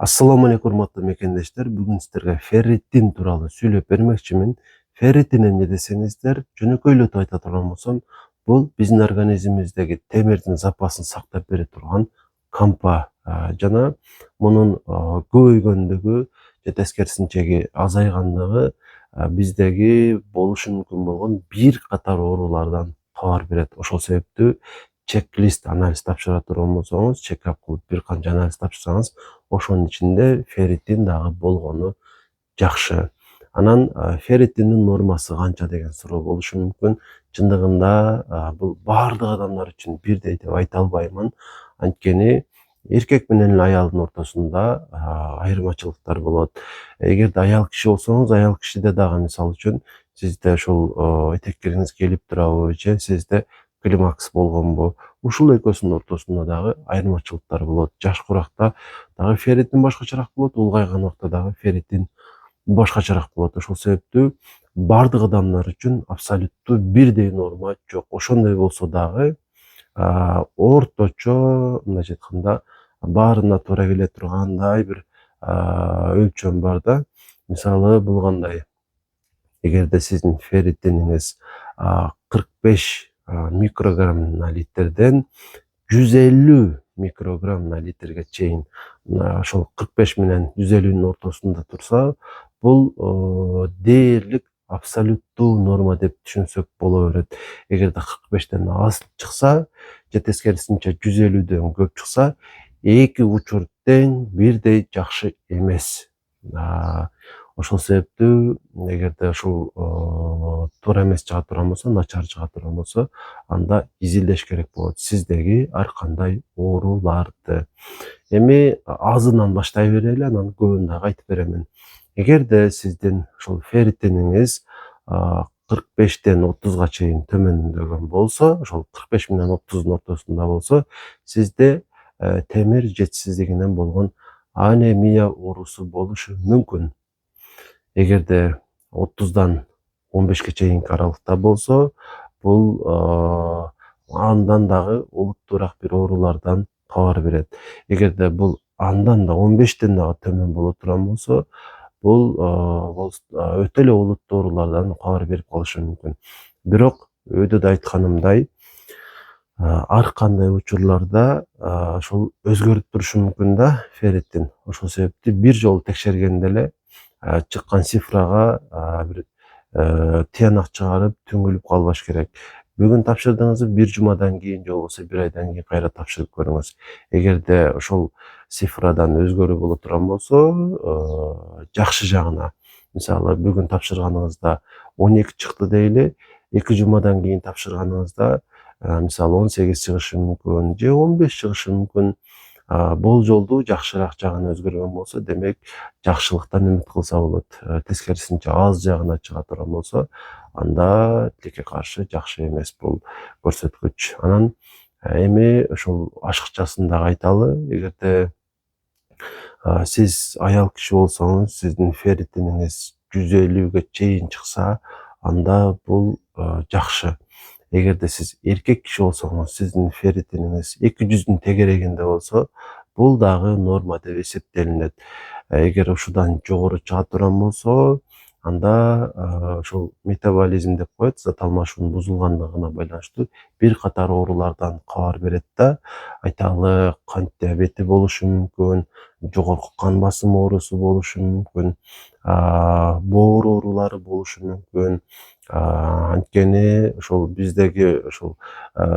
Assalamu алейкум, урматтуу мекендештер. Бүгүн сиздерге ферритин тууралуу сүйлөп бермекчимин. Ферритин эмне десеңиздер, жөнөкөйлөтүп айта турган болсом, бул биздин организмибиздеги темирдин запасын сактап бере турган кампа жана мунун көбөйгөндүгү же тескерисинчеги азайгандыгы биздеги болушу мүмкүн болгон бир катар оорулардан кабар берет. Ошол себептүү чек-лист анализ тапшыра турган болсоңуз, чек-ап кылып бир канча анализ тапшырсаңыз, ошонун ичинде ферритин дагы болгону жакшы. Анан ферритиндин нормасы канча деген суроо болушу мүмкүн. Чындыгында бул баардык адамдар үчүн бирдей деп айта албаймын. Анткени эркек менен аялдын ортосунда айырмачылыктар болот. Эгерде аял киши болсоңуз, аял кишиде дагы мисалы үчүн сизде ушул этеккириңиз келип турабы же сизде климакс болгонбу? Ушул экөөсүнүн ортосунда дагы айырмачылыктар болот. Жаш куракта дагы ферритин башкачараак болот, улгайган убакта дагы ферритин башкачараак болот. Ошол себептүү бардык адамдар үчүн абсолюттуу бирдей норма жок. Ошондой болсо дагы орточо мындайча айтканда баарына туура келе тургандай бир өлчөм бар да. Мисалы бул кандай? Эгерде сиздин ферритиниңиз 45 микрограмм на литрден 150 микрограмм на литрге чейин ошол 45 менен 150нын ортосунда турса, бул дээрлик абсолюттуу норма деп түшүнсөк боло берет. Эгерде 45тен аз чыкса же тескерисинче 150дөн көп чыкса, эки учур тең бирдей жакшы эмес. Ошол себептүү эгерде ушул туура эмес чыга турган болсо, начар чыга турган болсо, анда изилдеш керек болот сиздеги ар кандай ооруларды. Эми азынан баштай берели, анан көбүн дагы айтып беремин. Эгерде сиздин ушул ферритиниңиз 45тен 30га чейин төмөндөгөн болсо, ошол 45 менен 30дун ортосунда болсо, сизде темир жетишсиздигинен болгон анемия оорусу болушу мүмкүн. Эгерде 30дан 15ке чейинки аралыкта болсо, бул андан дагы олуттуураак бир оорулардан кабар берет. Эгерде бул андан да 15тен дагы төмөн боло турган болсо, бул өтө эле олуттуу оорулардан кабар берип калышы мүмкүн. Бирок өйдө да айтканымдай, ар кандай учурларда ошол өзгөрүп турушу мүмкүн да ферритин. Ошол себептүү бир жолу текшергенде эле чыккан цифрага бир тыянак чыгарып түңүлүп калбаш керек. Бүгүн тапшырдыңызбы, бир жумадан кийин же болбосо бир айдан кийин кайра тапшырып көрүңүз. Эгерде ошол цифрадан өзгөрүү боло турган болсо, жакшы жагына, мисалы бүгүн тапшырганыңызда 12 чыкты дейли, 2 жумадан кийин тапшырганыңызда мисалы 18 чыгышы мүмкүн же 15 чыгышы мүмкүн. Болжолдуу жакшыраак жагына өзгөргөн болсо, демек жакшылыктан үмүт кылса болот. Тескерисинче аз жагына чыга турган болсо, анда тилекке каршы жакшы эмес бул көрсөткүч. Анан эми ошол ашыкчасын дагы айталы. Эгерде сиз аял киши болсоңуз, сиздин ферритиниңиз 150ге чейин чыкса, анда бул жакшы. Эгерде сиз эркек киши болсоңуз, сиздин ферритиниңиз 200дүн тегерегинде болсо, бул дагы норма деп эсептелинет. Эгер ушудан жогору чыга турган болсо, анда ошол метаболизм деп коет, зат алмашуунун бузулгандыгына байланыштуу бир катар оорулардан кабар берет да. Айталы, кант диабети болушу мүмкүн, жогорку кан басым оорусу болушу мүмкүн, боор оорулары болушу мүмкүн. Анткени ошол биздеги ошол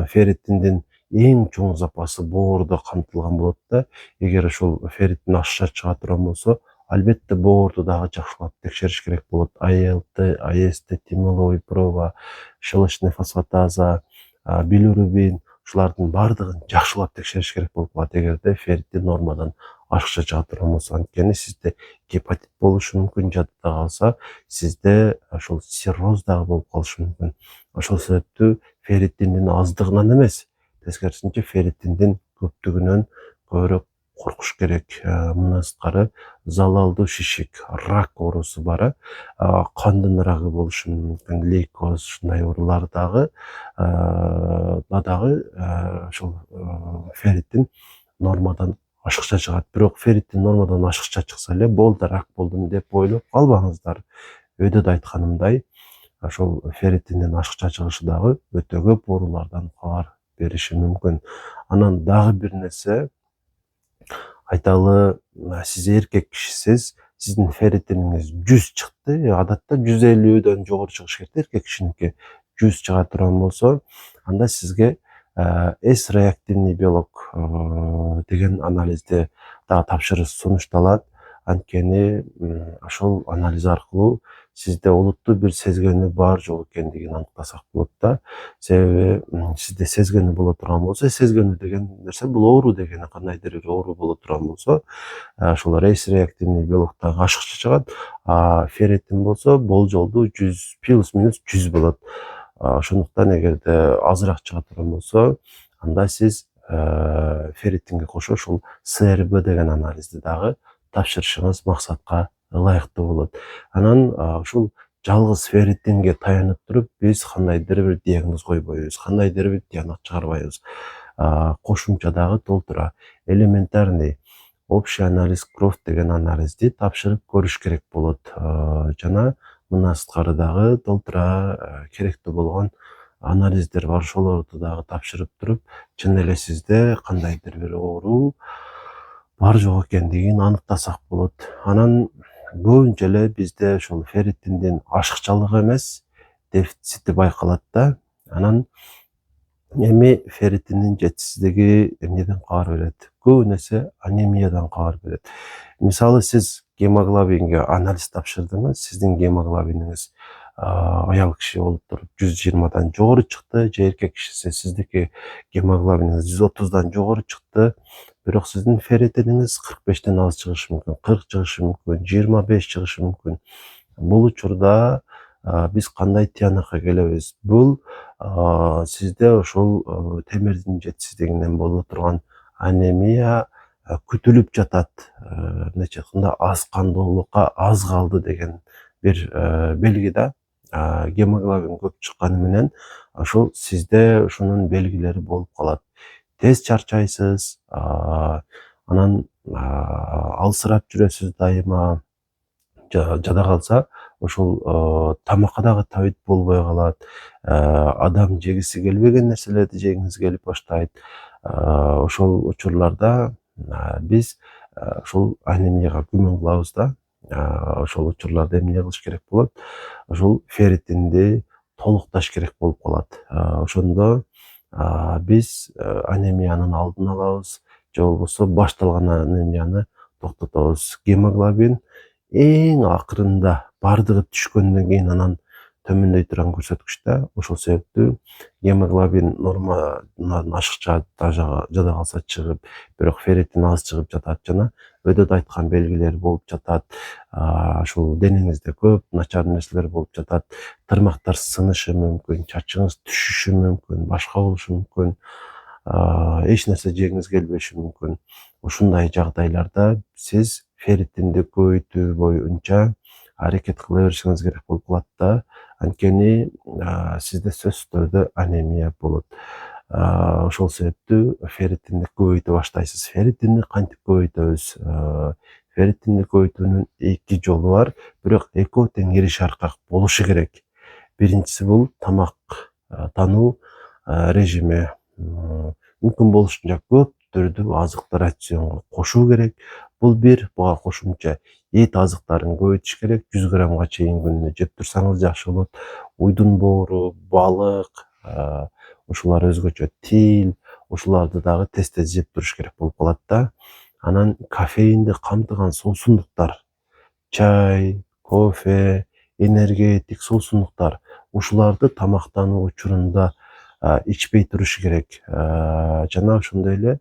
ферритиндин эң чоң запасы боордо камтылган болот да. Эгер ошол ферритин ашыша чыга турган болсо, албетте боорду дагы жакшылап текшериш керек болот. АЛТ, АСТ, тимоловый проба, щелочная фосфатаза, билирубин, ушулардын баардыгын жакшылап текшериш керек болуп калат, эгерде ферритин нормадан ашыкча чыга турган болсо. Анткени сизде гепатит болушу мүмкүн, жадыда калса, сизде ошол цирроз дагы болуп калышы мүмкүн. Ошол себептүү ферритиндин аздыгынан эмес, тескерисинче ферритиндин көптүгүнөн көбүрөөк коркуш керек. Мындан сырткары залалдуу шишик, рак оорусу бар, кандын рагы болушу мүмкүн, лейкоз, ушундай оорулар дагы ошол ферритин нормадан ашыкча чыгат. Бирок ферритин нормадан ашыкча чыкса эле болду, рак болдум деп ойлоп калбаңыздар. Өйдө да айтканымдай, ошол ферритиндин ашыкча чыгышы дагы өтө көп оорулардан кабар бериши мүмкүн. Анан дагы бир нерсе айталы, сиз эркек кишисиз, сиздин ферритиниңиз 100 чыкты. Адатта 150дөн жогору чыгыш керек да, эркек кишиники 100 чыга турган болсо, анда сизге С реактивный белок деген анализди дагы тапшырыш сунушталат. Анткени ошол анализ аркылуу сизде олуттуу бир сезгөнү бар жок экендигин аныктасак болот да. Себеби сизде сезгөнү боло турган болсо, сезгөнү деген нерсе бул оору дегени, кандайдыр бир оору боло турган болсо, ошол рейс реактивный белоктогу ашыкча чыгат, а ферритин болсо болжолдуу 100 плюс-минус 100 болот. Ошондуктан эгерде азыраак чыга турган болсо, анда сиз ферритинге кошо ушул СРБ деген анализди дагы тапшырышыңыз максатка ылайыктуу болот. Анан ушул жалгыз ферритинге таянып туруп биз кандайдыр бир диагноз койбойбуз, кандайдыр бир тыянак чыгарбайбыз. Кошумча дагы толтура элементарный общий анализ кровь деген анализди тапшырып көрүш керек болот. Жана мына сырткары дагы толтура керектүү болгон анализдер бар, ошолорду дагы тапшырып туруп, чын эле сизде кандайдыр бир оору бар жок экендигин аныктасак болот. Анан көбүнчө эле бизде ошол ферритиндин ашыкчалыгы эмес, дефицити байкалат да. Анан эми ферритиндин жетишсиздиги эмнеден кабар берет? Көбүн эсе анемиядан кабар берет. Мисалы сиз гемоглобинге анализ тапшырдыңыз, сиздин гемоглобиниңиз аял киши болуп туруп 120дан жогору чыкты, же эркек кишиси сиздики гемоглобиниңиз 130дан жогору чыкты, бирок сиздин ферритиниңиз 45тен аз чыгышы мүмкүн, 40 чыгышы мүмкүн, 25 чыгышы мүмкүн. Бул учурда биз кандай тыянакка келебиз? Бул сизде ошол темирдин жетишсиздигинен боло турган анемия күтүлүп жатат. Мындайча айтканда аз кандуулукка аз калды деген бир белги да. Гемоглобин көп чыкканы менен ошол сизде ушунун белгилери болуп калат. Тез чарчайсыз, анан алсырап жүрөсүз дайыма. Жада калса ошол тамакка дагы табит болбой калат. Адам жегиси келбеген нерселерди жегиңиз келип баштайт. Ошол учурларда биз ушул анемияга күмөн кылабыз да. Ошол учурларда эмне кылыш керек болот? Ошол ферритинди толукташ керек болуп калат. Ошондо биз анемиянын алдын алабыз, же болбосо башталган анемияны токтотобуз. Гемоглобин эң акырында бардыгы түшкөндөн кийин анан төмөндөй турган көрсөткүч да. Ошол себептүү гемоглобин нормадан ашыкча жада калса чыгып, бирок ферритин аз чыгып жатат жана өйдөдө айткан белгилер болуп жатат. Ушул денеңизде көп начар нерселер болуп жатат. Тырмактар сынышы мүмкүн, чачыңыз түшүшү мүмкүн, башка болушу мүмкүн. Эч нерсе жегиңиз келбеши мүмкүн. Ушундай жагдайларда сиз ферритинди көбөйтүү боюнча аракет кыла беришиңиз керек болуп калат да. Анткени сизде сөзсүз түрдө анемия болот. Ошол себептүү ферритинди көбөйтө баштайсыз. Ферритинди кантип көбөйтөбүз? Ферритинди көбөйтүүнүн эки жолу бар, бирок экөө тең ириш аркак болушу керек. Биринчиси бул тамак тануу режими. Мүмкүн болушунча көп түрдүү азыкты рационго кошуу керек. Бул бир, буга кошумча эт азыктарын көбөйтүш керек. 100 граммга чейин күнүнө жеп турсаңыз жакшы болот. Уйдун боору, балык, ушулар өзгөчө тил, ушуларды дагы тез-тез жеп туруш керек болуп калат да. Анан кофеинди камтыган суусундуктар, чай, кофе, энергетик суусундуктар, ушуларды тамактануу учурунда ичпей туруш керек. Жана ошондой эле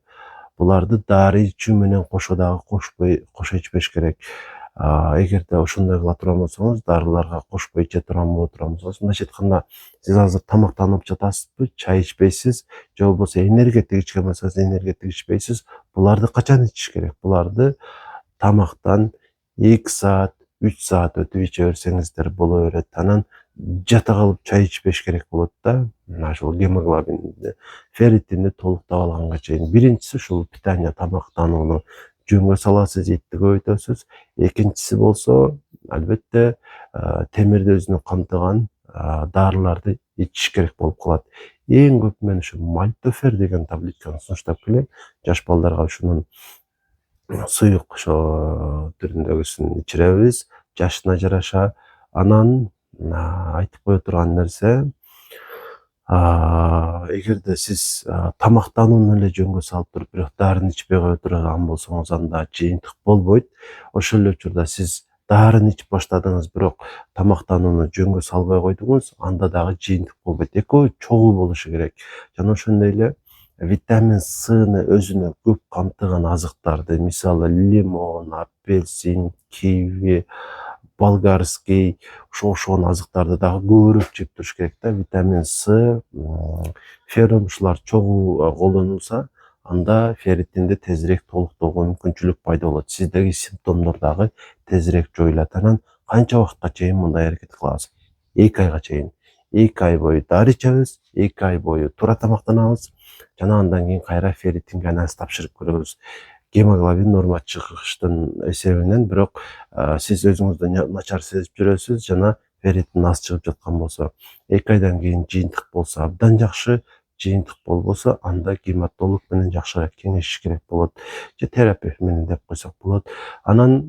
буларды дары ичүү менен кошо дагы кошо ичпеш керек. Эгерде ошондой кыла турган болсоңуз, дарыларга кошпой иче турган боло турган болсоңуз, мындайча айтканда, сиз азыр тамактанып жатасызбы, чай ичпейсиз, же болбосо энергетик ичкен болсоңуз, энергетик ичпейсиз. Буларды качан ичиш керек? Буларды тамактан 2 саат, 3 саат өтүп иче берсеңиздер боло берет. Анан жата калып чай ичпеш керек болот да. Ошол гемоглобинди, ферритинди толуктап алганга чейин. Биринчиси ушул питание, тамактанууну жөнгө саласыз, этти көбөйтөсүз. Экинчиси болсо, албетте, темирди өзүнө камтыган дарыларды ичиш керек болуп калат. Эң көп мен ушу мальтофер деген таблетканы сунуштап келем. Жаш балдарга ушунун суюк ошо түрүндөгүсүн ичиребиз, жашына жараша. Анан айтып кое турган нерсе, эгерде сиз тамактанууну эле жөнгө салып туруп, бирок дарыны ичпей кое турган болсоңуз, анда жыйынтык болбойт. Ошол эле учурда сиз дарыны ичип баштадыңыз, бирок тамактанууну жөнгө салбай койдуңуз, анда дагы жыйынтык болбойт. Экөө чогуу болушу керек. Жана ошондой эле витамин Сны өзүнө көп камтыган азыктарды, мисалы лимон, апельсин, киви, болгарский, ошол азыктарды дагы көбүрөөк жеп туруш керек да. Витамин С, феррум ушулар чогуу колдонулса, анда ферритинди тезирээк толуктоого мүмкүнчүлүк пайда болот. Сиздеги симптомдор дагы тезирээк жоюлат. Анан канча убакытка чейин мындай аракет кылабыз? 2 айга чейин. 2 ай бою дары ичебиз, 2 ай бою туура тамактанабыз, жана андан кийин кайра ферритинге анализ тапшырып көрөбүз. Гемоглобин норма чыгыштын эсебинен, бирок сиз өзүңүздү начар сезип жүрөсүз жана ферритин аз чыгып жаткан болсо, 2 айдан кийин жыйынтык болсо абдан жакшы, жыйынтык болбосо анда гематолог менен жакшыраак кеңешиш керек болот, же терапевт менен деп койсок болот. Анан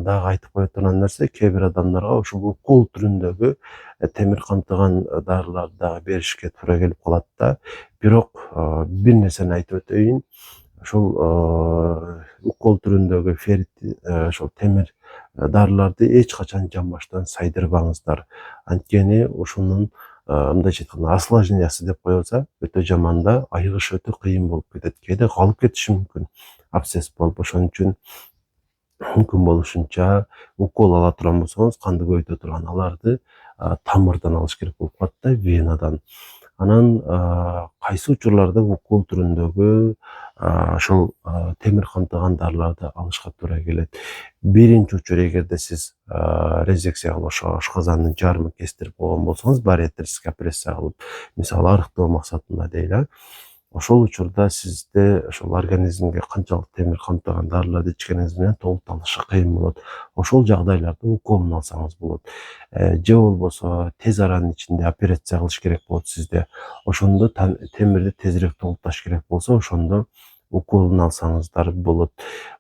дагы айтып кое турган нерсе, кээ бир адамдарга ушул укол түрүндөгү темир камтыган дарыларды дагы беришке туура келип калат да. Бирок бир нерсени айтып өтөйүн, ошол укол түрүндөгү феррит, ошол темир дарыларды эч качан жамбаштан сайдырбаңыздар. Анткени ушунун мындайча айтканда осложнениясы деп коебуз, өтө жаман да, айыгыш өтө кыйын болуп кетет. Кээде калып кетиши мүмкүн, абсцесс болуп. Ошон үчүн мүмкүн болушунча укол ала турган болсоңуз, канды көбөйтө турган аларды тамырдан алыш керек болуп калат да, венадан. Анан кайсы учурларда укол түрүндөгү ошол темир камтыган дарыларды алышка туура келет. Биринчи учур, эгерде сиз резекция кылып, ашказандын жарымын кестирип койгон болсоңуз, бариатрический операция кылып, мисалы арыктоо максатында дейли, ошол учурда сизде ошол организмге канчалык темир камтыган дарыларды ичкениңиз менен толукталышы кыйын болот. Ошол жагдайларда уколун алсаңыз болот. Же болбосо тез аранын ичинде операция кылыш керек болот сизде. Ошондо темирди тезирээк толукташ керек болсо, ошондо уколун алсаңыздар болот.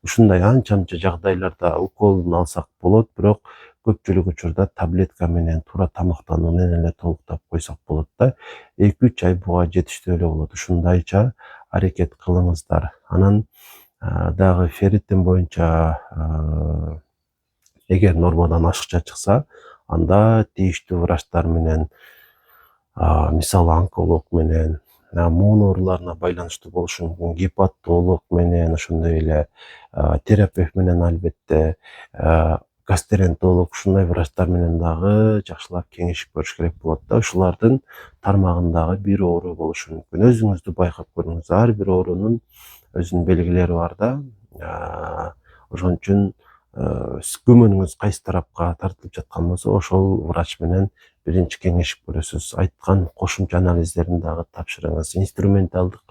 Ушундай анча-мынча жагдайларда уколун алсак болот, бирок көпчүлүк учурда таблетка менен, туура тамактануу менен эле толуктап койсок болот да. 2-3 ай буга жетиштүү эле болот. Ушундайча аракет кылыңыздар. Анан дагы ферритин боюнча, эгер нормадан ашыкча чыкса, анда тийиштүү врачтар менен, мисалы онколог менен, муун ооруларына байланыштуу болушу мүмкүн, гепатолог менен, ошондой эле терапевт менен, албетте гастрентолог, ушундай врачтар менен дагы жакшылап кеңешип көрүш керек болот да. Ушулардын тармагындагы бир оору болушу мүмкүн. Өзүңүздү байкап көрүңүз. Ар бир оорунун өзүнүн белгилери бар да. Ошон үчүн күмөнүңүз кайсы тарапка тартылып жаткан болсо, ошол врач менен биринчи кеңешип көрөсүз. Айткан кошумча анализдерин дагы тапшырыңыз. Инструменталдык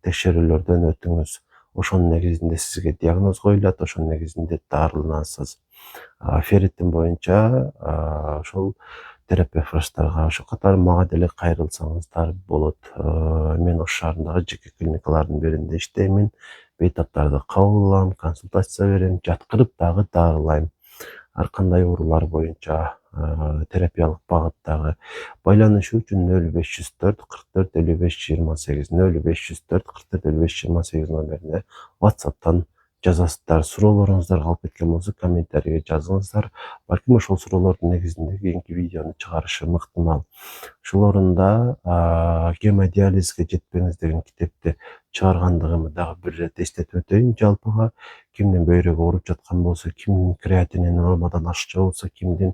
текшерүүлөрдөн өтүңүз. Ошонун негизинде сизге диагноз коюлат, ошонун негизинде дарыланасыз. Ферритин боюнча ошол терапевт врачтарга, ошо катары мага деле кайрылсаңыздар болот. Мен Ош шаарындагы жеке клиникалардын биринде иштеймин. Бейтаптарды кабыл алам, консультация берем, жаткырып дагы дарылайм. Ар кандай оорулар боюнча терапиялык багыттагы. Байланышуу үчүн 0504 44 55 28, 0504 44 55 28 номерине WhatsApp'тан жазасыздар. Суроолоруңуздар калып кеткен болсо, комментарийге жазыңыздар. Балким ошол суроолордун негизинде кийинки видеону чыгарышым ыктымал. Ушул орунда гемодиализге жетпеңиз деген китепти чыгаргандыгымды дагы бир ирет эстетип өтөйүн. Жалпыга кимдин бөйрөгү ооруп жаткан болсо, кимдин креатинини нормадан ашыкча болсо, кимдин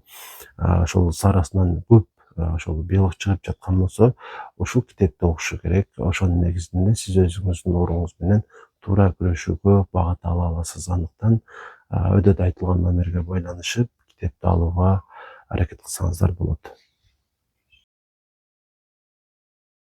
ошол сарасынан көп ошол белок чыгып жаткан болсо, ушул китепти окушу керек. Ошонун негизинде сиз өзүңүздүн ооруңуз менен туура күрөшүүгө багыт ала аласыз. Андыктан өдөдө айтылган номерге байланышып китепти алууга аракет кылсаңыздар болот.